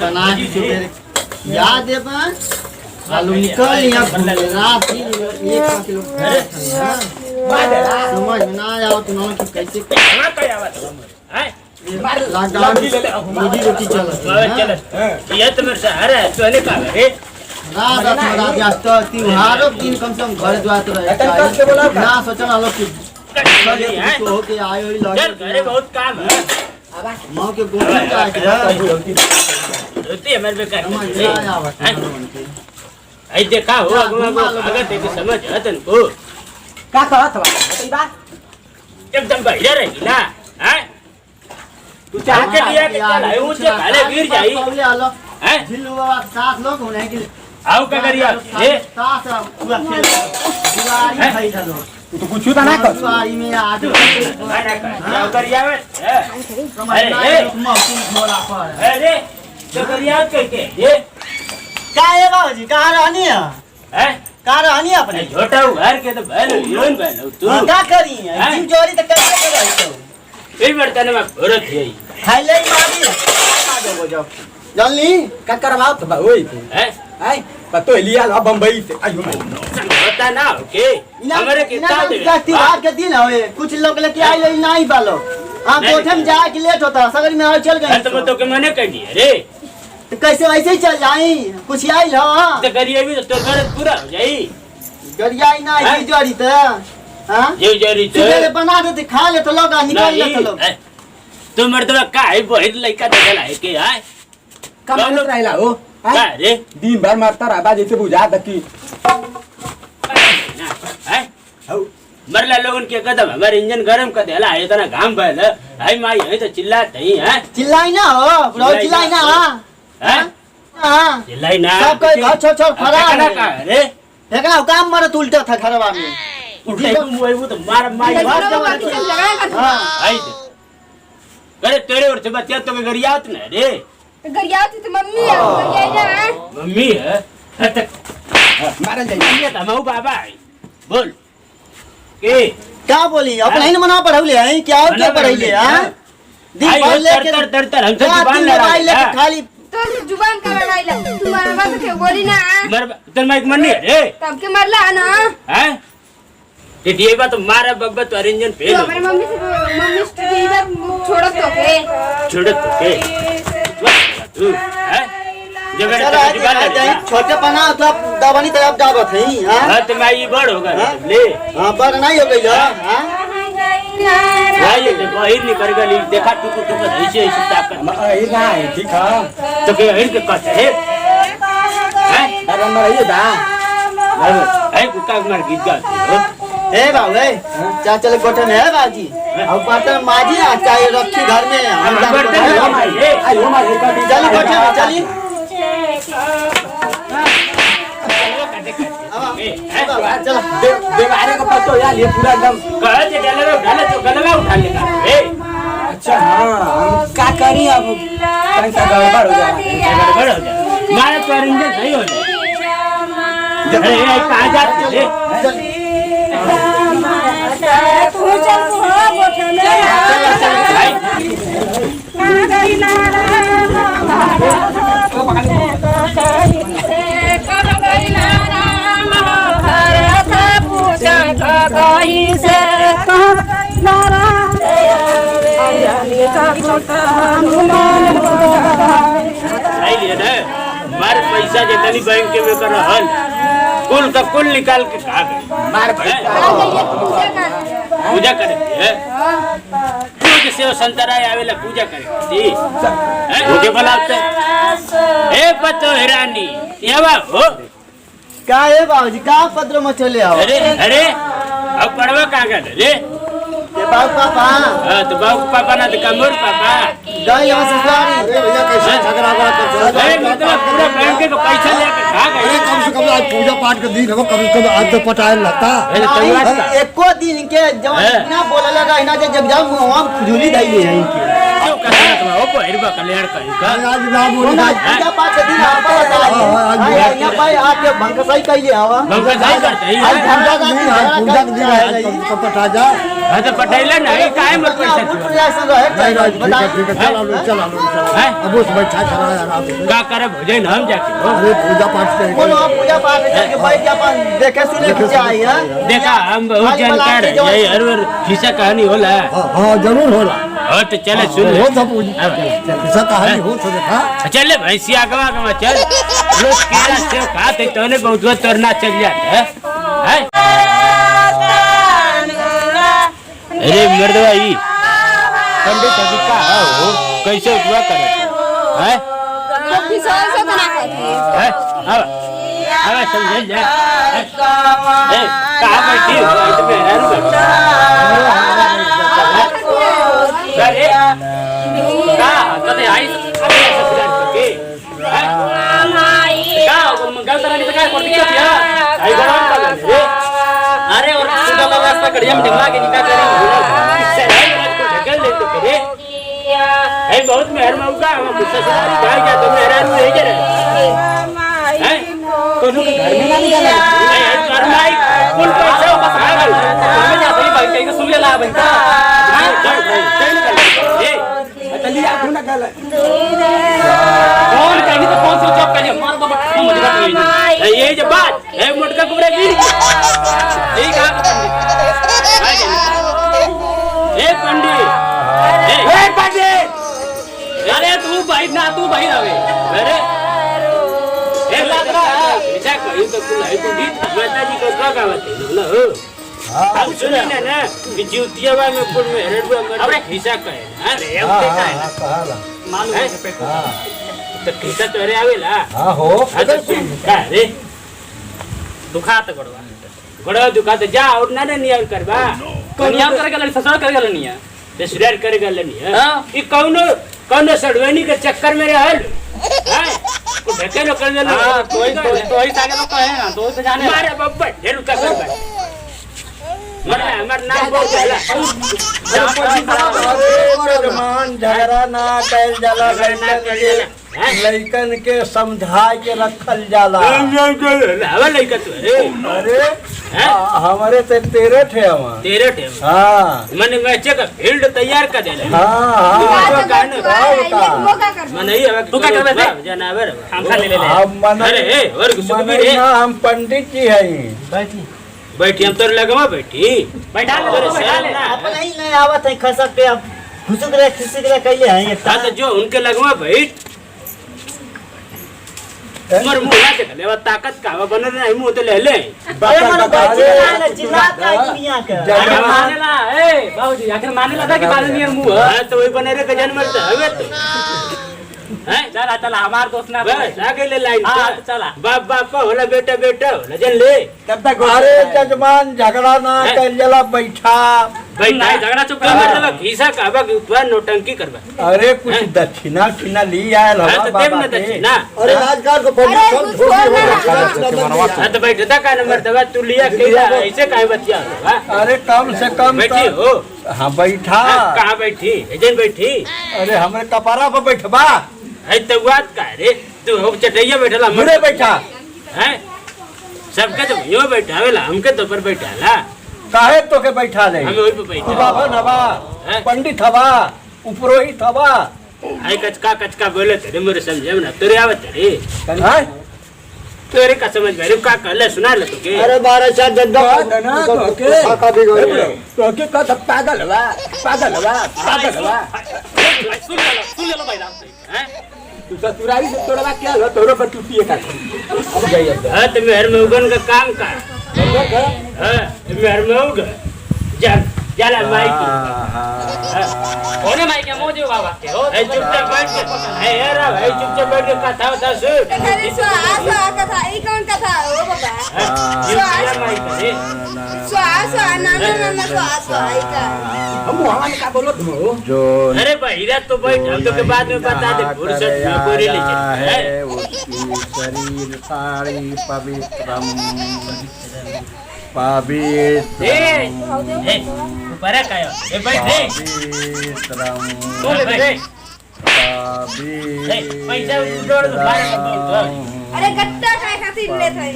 बना की सुबह याद है बा आलू निकल यहाँ रात 1 किलो समझ में ना आओ तुम कि कैसे लॉकडाउन रोटी चल ये तो मेरे सहारा है तो का रे रात तो त्योहारों दिन कम से कम घर द्वार तो रहे ना सोचना लोग कि हो के आयो ही लगे घरे बहुत काम है मां के गोबर का रोटी हमारे पे कर आई देखा हो अगर तेरी समझ है तनको का कहत बा ई बात एकदम बढ़िया रही ना हैं तू चाह के लिया कि चल आयो से काले गिर जाई हैं जिल्लू बाबा 7 लोग होने कि आओ का करिया ए 7 पूरा खेल दुआरी खाई था तू कुछ तो ना कर दुआरी में आज आओ करिया में अरे मौसम थोड़ा पर अरे तो करिया करके ये का है बाबूजी कहां रहनी है हैं कहां रहनी है अपने छोटा घर के तो बैल हीरोइन बैल तू क्या करी है जिम जोरी तो कैसे कर रही हो फिर बर्तन में भरत है खाई ले मारी आ जाओ जाओ जल्दी का करवाओ तो बा ओई हैं आई पतो लिया ला बम्बई से आयो होता ना ओके हमारे कितना दे त्योहार के दिन है कुछ लोग लेके आई ले नहीं बालो हां कोठे में जा के लेट होता सगरी में चल गए तो के मने कर दिए रे तो कैसे वैसे ही चल जाई कुछ आई लो तो करिए भी तो घर पूरा हो जाई गरियाई ना जी जोरी तो हां ये जरी तो सुबह बना दे खा ले तो लोग निकल ले तो लोग तू मर्दवा काहे बहुत लइका देखला है के आय कम लोग रहला हो का रे दिन भर मारता रहा जैसे बुझा दकी है मरला लोगन के कदम हमारे इंजन गरम कर देला है इतना घाम बहल हाय माई है तो चिल्लात नहीं है चिल्लाई ना हो ब्रो चिल्लाई ना हैं हां चिल्लाई ना सब कोई घर छोड़ छोड़ फरार का रे एकरा काम मरत उल्टा था घरवा में उठे को मुई वो तो मार माई हां आई करे तेरे और से बच्चा तो गरियात ना रे गरियाती तो मम्मी है गरियाई ना मम्मी है मारन जाई ये तो मऊ बाबा है बोल के क्या बोली अपने ही मना पढ़ौले हैं क्या और क्या पढ़ैले हां दिन भर लेके तर हमसे जुबान लड़ा लेके खाली तो जुबान का लड़ाईला तुम्हारा बात के बोली ना मर तन माइक मन नहीं रे तब के मरला ना हैं ये बात तो मारा बब्बा तो इंजन फेल तो हमारी मम्मी से इधर छोड़ तो के तू हैं जगह जुबान लड़ा छोटे बना तो दवानी तरफ जावत है हां हां तो मैं ये बड़ होगा ले हां बड़ नहीं हो गई हां भाई ये बाहर निकल गई देखा टुक टुक ऐसे ऐसे ताकत ई ना ठीक है तो के हिर के कट है हैं दादा मरइए दा ऐ कुत्ता मार गीत गाते हो ए बाबू ए चाचा ले गोठन है बाजी अब बर्तन माजी आ चाहे रखी घर में हम बर्तन आयो मार चली गोठन में चली चल देवारे का पत्तो यार ये पूरा एकदम कह दे डाले तो गलवा उठा लेगा ए अच्छा हां हम क्या करी अब पैसा गड़बड़ हो जाए गड़बड़ हो जाए मारा तो इंजन सही हो जाए अरे ये कहां जाते ले तू चल हो गोठे में मार पैसा जितनी बैंक के में कर रहल कुल का कुल निकाल के खा गए मार पूजा करे है पूजा से संतरा आवेला पूजा करे मुझे बुलाते ए पतो हिरानी ये बा हो का है बाबूजी का पत्र में चले आओ अरे अब पढ़वा का कर रे ये बाबू पापा हां तो बाबू पापा ना तो कमर पापा गई यहां से सारी भैया कैसे झगड़ा कर मतलब पूरा बैंक के पैसा लेके खा गए कम से कम आज पूजा पाठ के दिन हो कभी कभी आज तो पटाए लगता एको दिन के जब ना बोले लगा इना जब जाओ हम खुजली धइले हैं कहना तुम ओ पहिरबा कल्याण कहीं का आज ना बोल पूजा पाठ के दिन यहाँ पे आके भंगसाई कइले हवा भंगसाई करते ही आज झंडा का पूजा के दिन आज कपट आ जा हां तो पटेला नहीं काहे मत पैसा ठीक है चल अब उस बैठा चला यार आप का करे भोजन हम जाके अरे पूजा पाठ के बोलो पूजा पाठ के बैठ के अपन देखे सुने के चाहिए देखा हम बहुत जानकार है ये हर हर हिस्सा कहानी होला हां जरूर होला और तो चले सुन हो सब ऐसा कहानी हो तो देखा चले भैंसिया गवा चल रोज केला सेव खाते तो ने बहुत तोरना चल जाता है अरे मर्दवा ई पंडित जी का हो कैसे दुआ करे है तो किसान से तना करती है अब समझ जा ए कहां बैठी हो तो मेहरान अरे का कते आई के का मंगल तरह की तका करती क्या आई गरम कर ले अरे और सुधा व्यवस्था करिया में ढंगला के निकाल करे ए बहुत मेहरबान का हम मुसलमानी भाई जा तो मेहरान रह जा है कोनो के घर में ना निकाला ए घर में कुल पैसा बस आ गल हमें जा सही भाई कहीं सुन ले ला भाई का ए चलिए आप ना गल कौन कहीं तो कौन से जॉब करिए मार बाबा हम मत ये जो बात ए मोटका कुबरे गिर ए का ए पंडित ए पंडित अरे तू भाई ना तू भाई रहे अरे ए लाकड़ा ऐसा कहीं तो कुल है तो गीत माता जी को का बात है ना हो हम सुने ना कि जीवतियावा में कुल में हेडवा में हिस्सा कहे अरे अब देखा है कहाला मालूम है तो हिस्सा तो अरे आवेला हां हो अच्छा का रे दुखा तो गड़वा दुखा तो जा और ना नियम करबा कन्या करे गल ससुर करे गल नहीं है ससुराल करे गल नहीं है ई कौनो सड़वेनी के चक्कर में रहल हैं को ढके न कर देला तो ही सागे तो कहे ना तो जाने मारे बब्बा ढेर का कर मरे हमर नाम बोल देला मान झगड़ा ना कैल जाला लइकन के समझा के रखल जाला हवा लइका तू अरे हमारे ते तेरे थे हम तेरे टे हां मने मैचे का फील्ड तैयार कर देले हां मन नहीं है तू का करबे जनावर हम खा ले ले हम मन अरे ए और सुखबीर रे हम पंडित जी हैं बैठी हम तोर लगवा बैठी बैठा ले अपन ही नहीं आवत है खसक पे अब खुसक रे खिसक रे कइले हैं एक हां तो जो उनके लगवा बैठ मर मुला के ले वो ताकत का बन नहीं मुंह तो ले ले अरे मन बच्चे ना चिल्लात का दुनिया के आखिर मानेला ए बाबूजी आखिर मानेला था कि बालनियर मुंह हां तो वही बने रे के जन्म मरता हवे तो हैं चला चला हमार दोस्त ना बस आगे ले लाइन हां चला बाप बाप होला बेटा बेटा होला जन ले तब तक अरे जजमान झगड़ा ना कैल जाला बैठा भाई नहीं झगड़ा चुप कर मतलब घीसा काबा के ऊपर नोटंकी करबा अरे कुछ दक्षिणा किना ली आयल हां हवा तो देव न बाबा दक्षिणा अरे आजकल को पंडित सब छोड़ हां तो बैठता का नंबर दवा तू लिया केला ऐसे काहे बतिया हां अरे कम से कम बैठी हो हां बैठा कहां बैठी एजन बैठी अरे हमरे कपारा पर बैठबा है तो बात का रे तू हो चटैया बैठला मुड़े बैठा हैं सबके तो यो बैठावेला हमके तो पर बैठाला काहे तो के बैठा ले हमें वही पे तू बैठा बाबा नवा पंडित हवा उपरोहित हवा आई कचका बोले तेरे मेरे समझे ना तेरे आवत रे हैं तेरे का समझ में का कहले सुना ले तू के अरे 12 साल जद्दा का भी गई तो के का पागल हवा सुन ले भाई राम से हैं तू ससुराई से तोड़वा क्या हो तोरो पर टूटिए का अब जाइए हां तो मेहर में उगन का काम कर हां मेहर में उग जा जाला माई की कोने माई के मोजे बाबा के हो ए चुपचाप बैठ के ए यारा भाई चुपचाप बैठ के कथा बता सुन कथारी सो कथा ई कौन कथा हो बाबा चुपचाप माई करे सो ना सो आई का हम वहां का बोलो तुम जो अरे बहिरा तो बैठ हम तो के बाद में बता दे फुर्सत में पूरी ले चल है उसकी शरीर सारी पवित्रम पवित्रम ऊपर है कायो ए भाई दे पवित्रम तू ले दे पैसा जोड़ दो अरे गट्टा खाए खातिर ले थे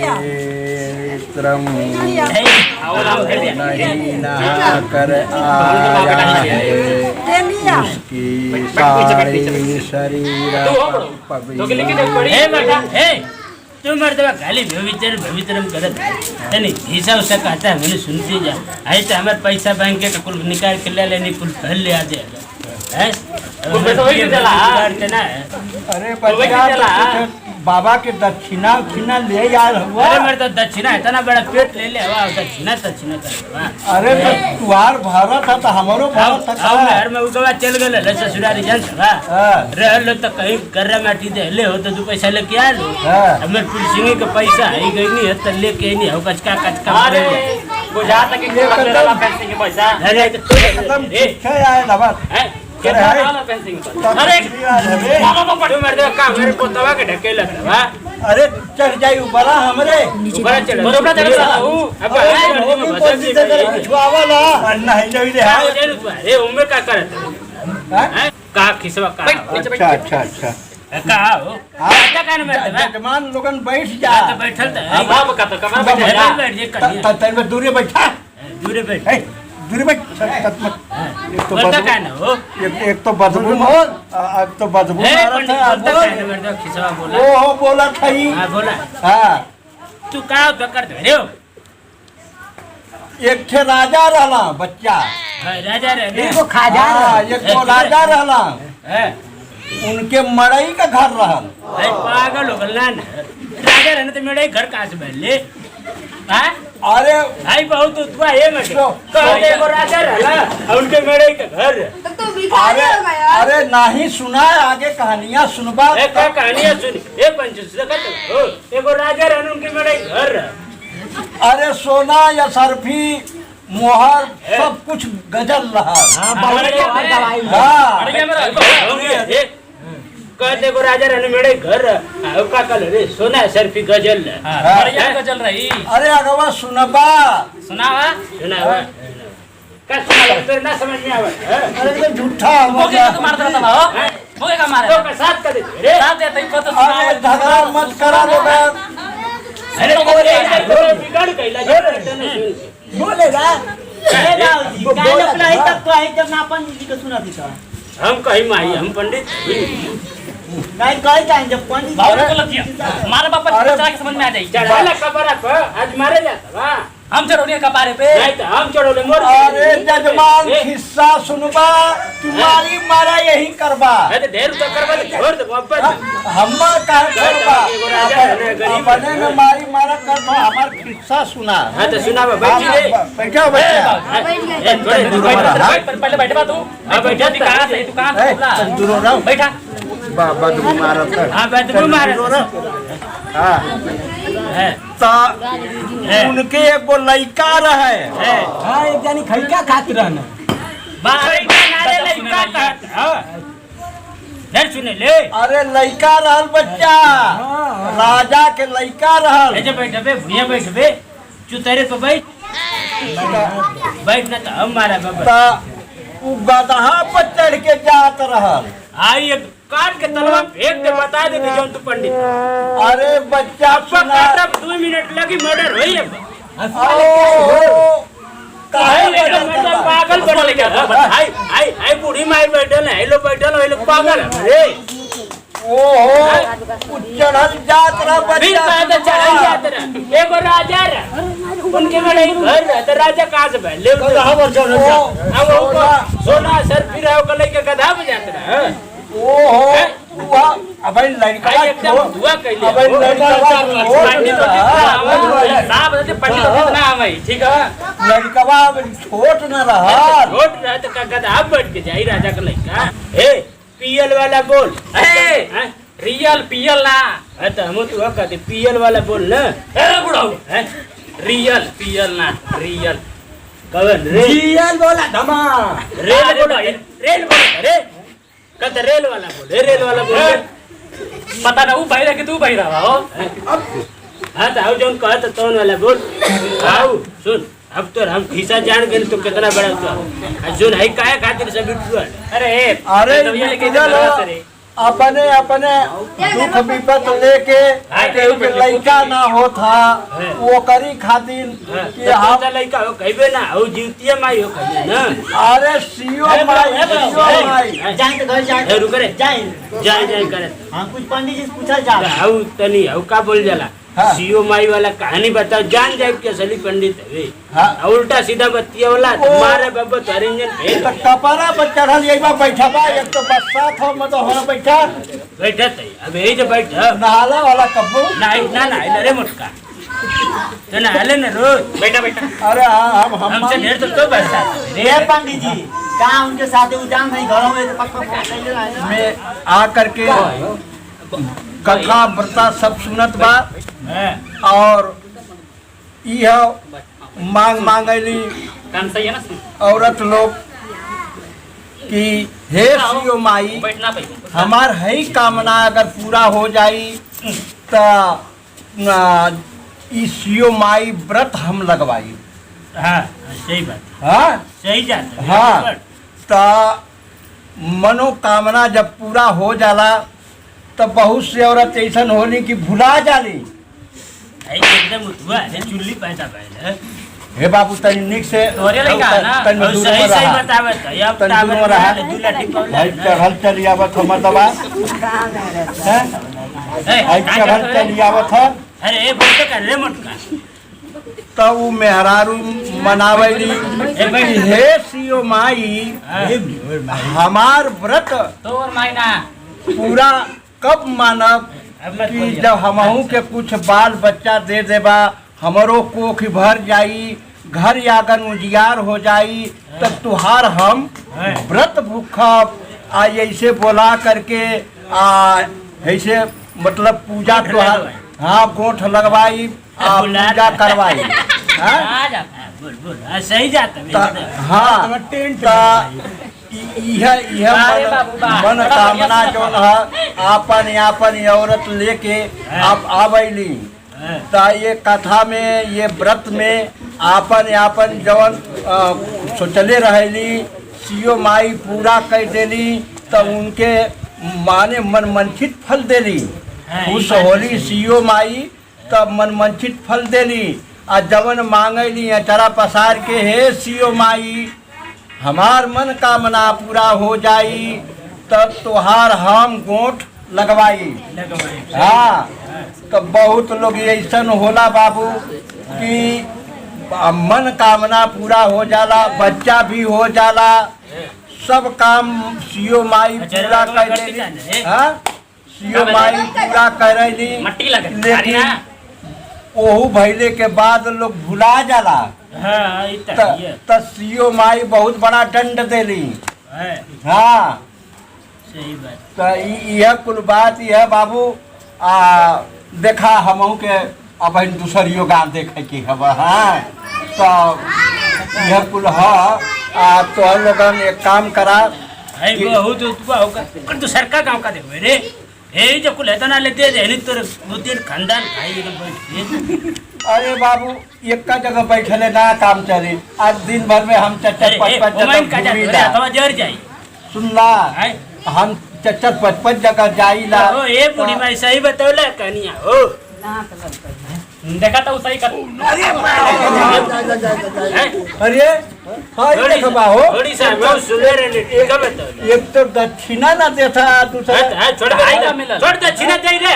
पवित्रम आओ नहीं नहा कर आया है उसकी सारी शरीर तो के लेके देख पड़ी ए बेटा ए तू मर्दवा खाली भवित्रम करत तनी हिसाब से कहता है मैंने सुनती जा आई तो हमारे पैसा बैंक के कुल निकाल के ले लेनी कुल फल ले आ जाए हैं कुल पैसा वही चला करना है अरे बच्चा बाबा के दक्षिणा ले यार हुआ। अरे मेरे तो दक्षिणा है इतना बड़ा पेट ले ले हवा दक्षिणा कर अरे तो तुहार भारत था तो हमारो भारत था यार मैं उसके बाद चल गए ले ससुरारी जान सवा रहल तो कहीं गर्रा माटी दे ले हो तो तू पैसा लेके आ लो हमर पुलिसिंग के पैसा आई गई नहीं है तो लेके नहीं हो कचका अरे बुझा तक के वाला पेंसिंग के पैसा अरे एकदम ठीक है यार नवाज कितना वाला पेंसिंग अरे बाबा पड़ो मर दे का मेरे पोतवा के ढके लगवा अरे चढ़ जाई ऊपर हमरे ऊपर चढ़ बरोबर चढ़ हूं अब वाला नहीं नहीं रे अरे उम्र का करत है का खिसवा का अच्छा का हो अच्छा कान में जमान लोगन बैठ जा तो बैठल त बाप का तो कमर बैठ जे कहीं तन में दूर बैठा दूर बैठ दूर बैठ एक तो बदबू अब तो बदबू मारत है अब खिसवा बोला ओ हो बोला थई हां बोला हां तू का कर दे रे एक थे राजा रहला बच्चा राजा रे एगो खाजा एक तो राजा रहला उनके मड़ई का घर रहल भाई पागल हो गल ना राजा रहने तो मेरे घर कहां से बैले हां अरे भाई बहुत तुआ ये मत कहते को राजा रहला और उनके मेरे का घर तो भिखारी हो गया अरे नहीं सुना है आगे कहानियां सुनबा ए का कहानियां सुनी ए पंचस देखत हो एगो राजा रहने उनके मेरे घर अरे सोना या सरफी मोहर सब कुछ गजल रहा हां कहते को राजा रहने मेरे घर का कल रे सोना सरफी गजल बढ़िया गजल रही अरे अगवा सुनबा सुनावा का सुना तेरे ना समझ में आवे अरे तो झूठा मोगे तो मार देता ना हो मोगे का मारे तो का साथ कर दे रे साथ देते ही पता सुना अरे झगड़ा मत करा दो अरे बिगाड़ कैला बोलेगा गाय अपना ही तक तो आई जब ना अपन जी को सुना दी था हम कहीं माई हम पंडित नहीं कहीं टाइम जब पंडित बाबा को लतिया मारे बापा चला के समझ में आ जाई चला कबरा को आज मारे जाता वाह हम चढ़ोने का बारे पे नहीं तो हम चढ़ोले मोर अरे जजमान हिस्सा सुनबा तुम्हारी मारा यही करबा अरे ढेर तो करबा छोड़ दे वापस हम का करबा अपने में मारी मारा कर दो हमार हिस्सा सुना हां तो सुना बैठ ले बैठो बच्चा ए थोड़े दूर पहले बैठ बा तू हां बैठा दी कहां से तू कहां से बोला दूर रहो बैठा बाबा दू मारत हां बैठ तू मार हां है ता उनके एगो लइका रहे हां एक जानी खइका खात रहना बारे का नारे लइका कहत हां डर सुने ले अरे लइका रहल बच्चा राजा के लइका रहल ऐसे बैठ बे भुइया बैठ बे चुतरे पे बैठ ना तो हम मारा बाबा ता उ गदहा पर चढ़ के जात रहल आई एक काट के तलवा फेंक दे बता दे जौन तू पंडित अरे बच्चा सुना काटा 2 मिनट लगी मर्डर होई है काहे मतलब पागल बन गया आई बूढ़ी माई बैठल है लो बैठल है लो पागल है रे ओहो चढ़ल जात रहा फिर बच्चा पैदल चढ़ल जात रहा एगो राजा रहा उनके बड़े घर रहा तो राजा कहाँ से बैठ ले अब सोना सर फिर के गधा बजात रहा ओहो अब लड़का एकदम दुआ कैले अब लड़का ठीक है लड़कवा छोट न रहा छोट रहा तो गधा बैठ के जाई राजा का लड़का ए पीएल वाला बोल रियल पीएल ना तो हम तू कहते पीएल वाला बोल ना बुढ़ाऊ रियल पीएल ना रियल कवन रियल बोला धमा रेल बोला रेल बोला रे कहते रेल वाला बोल पता ना वो भाई रखे तू भाई रहा हो हाँ तो आओ जोन कहत तोन वाला बोल आओ सुन अब तो हम खिसा जान गए तो कितना बड़ा तो सुन है काहे खातिर सब बिटुआ अरे अरे अपने अपने दुख विपत लेके लड़का ना हो था वो करी खातिर कि हम लड़का हो कहबे ना हो जीवतिया माई हो कहबे ना अरे सीओ माई जाए तो घर जाए रुक रे जाए जाए करे हाँ कुछ पंडित जी से पूछा जा आओ तनी आओ का बोल जाला हाँ। सीओ माई वाला कहानी बताओ जान जाए कि असली पंडित है हाँ। उल्टा सीधा बत्तिया वाला तुम्हारे बाबा तारे इंजन फेल तो कपड़ा पर चढ़ल यही बा बैठा बा एक तो बरसात हो मतलब हो बैठा बैठा थे अब यही तो बैठा नहाला वाला कब्बू ना रे मुटका तो नहाले ना रोज बैठा बैठा अरे हाँ हमसे ढेर तो बरसात ये पंडित जी कहाँ उनके साथ उजान नहीं घरों में पक में आ करके कथा व्रता सब सुनत बा और यह मांगली काम सही है ना औरत लोग कि हे सीओ माई बैठना भाई हमार है कामना अगर पूरा हो जाई तो सीओ माई व्रत हम लगवाई हाँ सही बात हाँ सही जात हाँ तो मनोकामना जब पूरा हो जाला तो बहुत से औरत ऐसा होली कि भुला जाली एकदम उठवा है चुल्ली पैसा पहले हे बाबू तनी निक से तोरे लइका है ना? तनी दूर सही में सही रहा बतावत है अब तनी दूर में तावत रहा दूल्हा ठीक बोल भाई चढ़ल चली आवत हमर दबा हैं भाई चढ़ल चली आवत है अरे ए बोल कर रे मुटका तो वो मेहरारू मनावली हे सीओ माई हमार व्रत तोर मायना पूरा कब मानब कि जब हमहू के कुछ बाल बच्चा दे देबा हमरो कोख भर जाई घर आंगन उजियार हो जाई तब तुहार हम व्रत भूखब आ ऐसे बोला करके ऐसे मतलब पूजा तुहार हाँ गोठ लगवाई पूजा करवाई हाँ? आ जाता है बोल बोल सही जाता है हाँ यह मन कामना जो है आपन आपन औरत लेके आप आबैली तो ये कथा में ये व्रत में आपन आपन जवन सोचले रहेली सीओ माई पूरा कर देली तो उनके माने मनमंचित फल देली खुश होली सीओ माई तब मनमंचित फल देली आ जवन मांगली अचरा पसार के हे सीओ माई हमार मन कामना पूरा हो जाई तब तुहार हम गोठ लगवाई हाँ तो बहुत लोग ऐसा होला बाबू कि मन कामना पूरा हो जाला बच्चा भी हो जाला सब काम सीओ माई पूरा कर देली हाँ सीओ माई पूरा करेली मट्टी लगे लेकिन ओहू भइले के बाद लोग भुला जाला हाँ तो सीओ माई बहुत बड़ा दंड देली हाँ सही बात तो यह कुल बात यह बाबू देखा हमहू के अब दूसरियो गाँव देखे की हब हाँ तो यह कुल है तो हम लोगन एक काम करा बहुत उत्पा होगा पर तू सरकार गांव का देखो रे यही जो कुल है तो ना लेते नहीं तो दो तीन खानदान खाई एकदम बैठ अरे बाबू एक का जगह बैठले ना काम चली आज दिन भर में हम चच्चर पचपन जर जाई सुनला हम चच्चर पचपन जगह जाइला ए बूढ़ी माई सही बतौला कहानिया हो देखा तो सही कर अरे हाँ देखबा हो थोड़ी सा बहुत सुंदर है का बतौला एक तो दक्षिणा ना देता दूसरा छोड़ दक्षिणा दे रे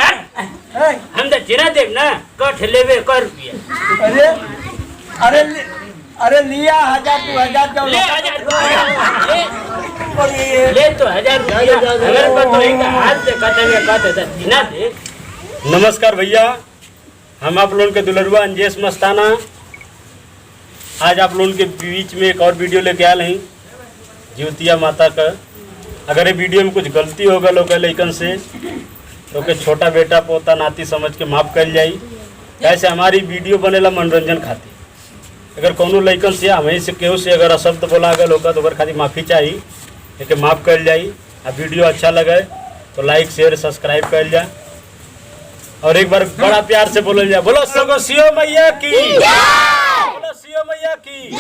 हम दक्षिणा देव ना कठ लेवे कर रुपया अरे अरे अरे लिया 1000 2000 जो ले 1000 ले तो 1000 रुपया अगर बतौएगा हाथ से कहते दक्षिणा दे। नमस्कार भैया, हम आप लोगों के दुलरुआ अंजेश मस्ताना आज आप लोगों के बीच में एक और वीडियो लेके आए हैं जीवतिया माता का। अगर ये वीडियो में कुछ गलती होगा लोग लइकन से तो के छोटा बेटा पोता नाती समझ के माफ़ कर जाई। ऐसे हमारी वीडियो बनेला मनोरंजन खातिर। अगर कोनो लइकन से हमें से केहू से अगर अशब्द बोला गया होगा तो खातिर माफ़ी चाहिए, लेकिन माफ़ कर जाई। अब वीडियो अच्छा लगे तो लाइक शेयर सब्सक्राइब कर जा। और एक बार बड़ा प्यार से बोलो जाए, बोलो सगो सियो मैया की, बोलो सियो मैया की।